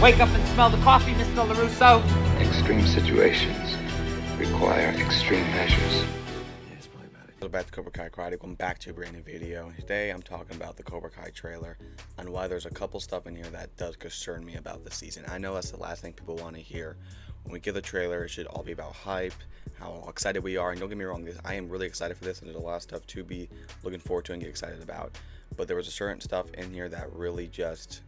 Wake up and smell the coffee, Mr. LaRusso. Extreme situations require extreme measures. Welcome back to Cobra Kai Karate. Welcome back to a brand new video. Today I'm talking about the Cobra Kai trailer and why there's a couple stuff in here that does concern me about the season. I know that's the last thing people want to hear. When we give the trailer, it should all be about hype, how excited we are, and don't get me wrong, I am really excited for this, and there's a lot of stuff to be looking forward to and get excited about. But there was a certain stuff in here that really just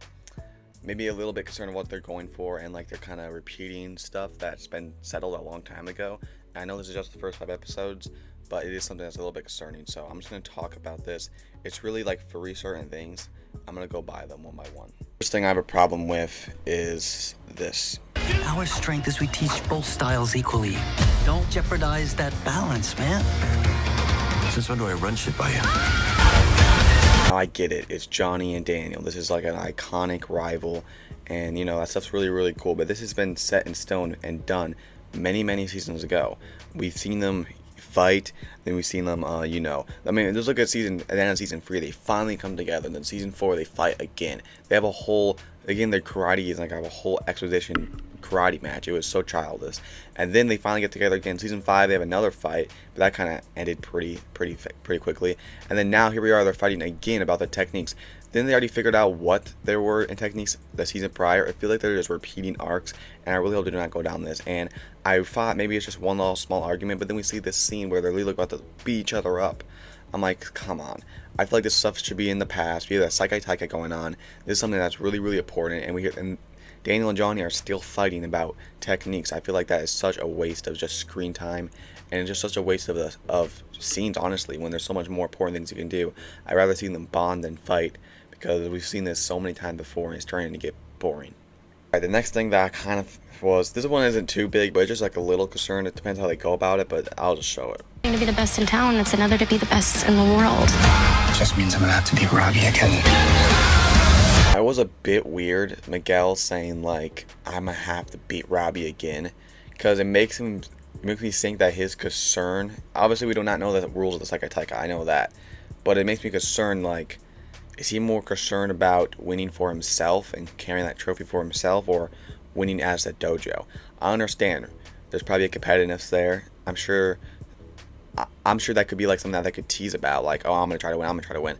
made me a little bit concerned of what they're going for, and like they're kind of repeating stuff that's been settled a long time ago. I know this is just the first 5 episodes, but it is something that's a little bit concerning, so I'm just going to talk about this. It's really like for certain things, I'm going to go by them one by one. First thing I have a problem with is this. Our strength is we teach both styles equally. Don't jeopardize that balance, man. Since when do I run shit by you? I get it, it's Johnny and Daniel. This is like an iconic rival, and you know, that stuff's really, really cool, but this has been set in stone and done many seasons ago. We've seen them fight, then we've seen them you know, I mean, just look at season at the end of season 3, they finally come together, and then season 4 they fight again. They have a whole, again, their karate is like a whole exposition karate match. It was so childish, and then they finally get together again. Season 5 they have another fight, but that kind of ended pretty quickly, and then now here we are, they're fighting again about the techniques. Then they already figured out what there were in techniques the season prior. I feel like they're just repeating arcs, and I really hope they do not go down this. And I thought maybe it's just one little small argument, but then we see this scene where they're literally about to beat each other up. I'm like, come on. I feel like this stuff should be in the past. We have that Saikai Taika going on. This is something that's really important, and Daniel and Johnny are still fighting about techniques. I feel like that is such a waste of just screen time, and just such a waste of scenes, honestly, when there's so much more important things you can do. I'd rather see them bond than fight, because we've seen this so many times before, and it's starting to get boring. Alright, the next thing that kind of was, this one isn't too big, but it's just like a little concern. It depends how they go about it, but I'll just show it. To be the best in town, it's another to be the best in the world. It just means I'm gonna have to beat Robbie again. I was a bit weird, Miguel saying like, I'm gonna have to beat Robbie again, because it makes me think that his concern, obviously we do not know the rules of the Saikai Taika, I know that, but it makes me concerned, like, is he more concerned about winning for himself and carrying that trophy for himself, or winning as a dojo? I understand there's probably a competitiveness there. I'm sure that could be like something that they could tease about, like, oh, I'm gonna try to win.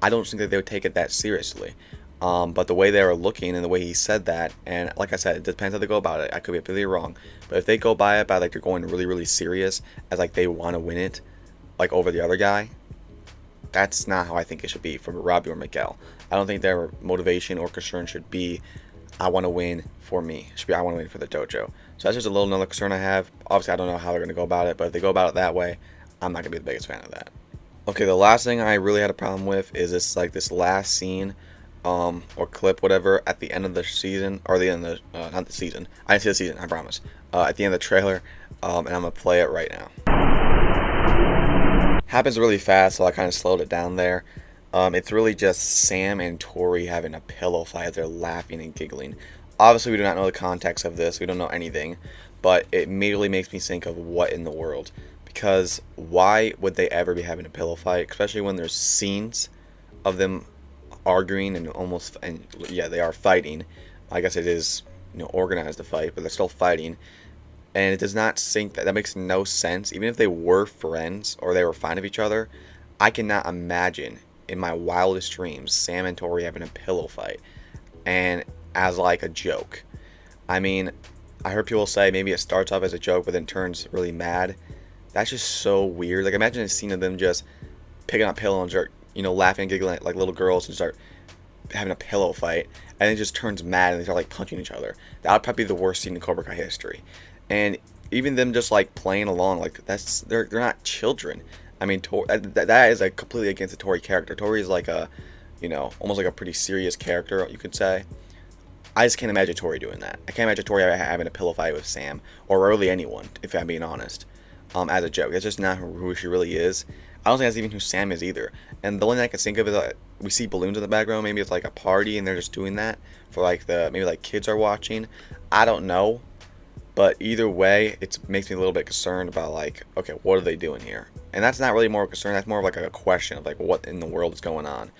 I don't think that they would take it that seriously. But the way they were looking and the way he said that, and like I said, it depends how they go about it. I could be completely wrong, but if they go by it by like they're going really serious, as like they want to win it, like over the other guy, that's not how I think it should be for Robbie or Miguel. I don't think their motivation or concern should be, I want to win for me. It should be, I want to win for the dojo. So that's just a little another concern I have. Obviously, I don't know how they're going to go about it, but if they go about it that way, I'm not going to be the biggest fan of that. Okay, the last thing I really had a problem with is this last scene, or clip, whatever, at the end of the season, or the end of the, not the season. I didn't see the season, I promise. At the end of the trailer, and I'm going to play it right now. Happens really fast, so I kind of slowed it down there. It's really just Sam and Tori having a pillow fight. They're laughing and giggling. Obviously, we do not know the context of this. We don't know anything. But it immediately makes me think of what in the world. Because why would they ever be having a pillow fight? Especially when there's scenes of them arguing and yeah, they are fighting. I guess it is, you know, organized to fight, but they're still fighting. And it does not sync. That makes no sense. Even if they were friends or they were fine of each other, I cannot imagine in my wildest dreams Sam and Tori having a pillow fight, and as like a joke. I mean, I heard people say maybe it starts off as a joke but then turns really mad. That's just so weird. Like, imagine a scene of them just picking up pillow and start, you know, laughing and giggling like little girls and start having a pillow fight, and it just turns mad and they start like punching each other. That would probably be the worst scene in Cobra Kai history. And even them just like playing along, like they're not children. I mean, that is like completely against the Tori character. Tori is like a, you know, almost like a pretty serious character, you could say. I just can't imagine Tori doing that. I can't imagine Tori having a pillow fight with Sam, or really anyone, if I'm being honest, as a joke. That's just not who she really is. I don't think that's even who Sam is either. And the only thing I can think of is that we see balloons in the background. Maybe it's like a party and they're just doing that for like maybe like kids are watching. I don't know. But either way, it makes me a little bit concerned about like, okay, what are they doing here? And that's not really more concern. That's more of like a question of like what in the world is going on.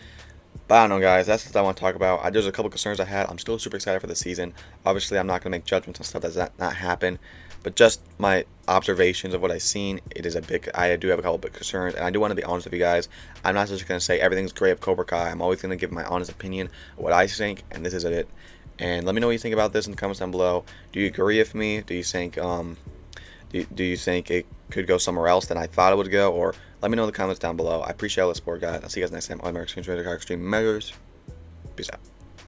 But I don't know, guys. That's what I want to talk about. There's a couple concerns I had. I'm still super excited for the season. Obviously, I'm not going to make judgments on stuff that's not happen. But just my observations of what I've seen, I do have a couple big concerns. And I do want to be honest with you guys. I'm not just going to say everything's great of Cobra Kai. I'm always going to give my honest opinion of what I think. And this is it. And let me know what you think about this in the comments down below. Do you agree with me? Do you think do you think it could go somewhere else than I thought it would go? Or let me know in the comments down below. I appreciate all the support, guys. I'll see you guys next time on my extreme measures. Peace out.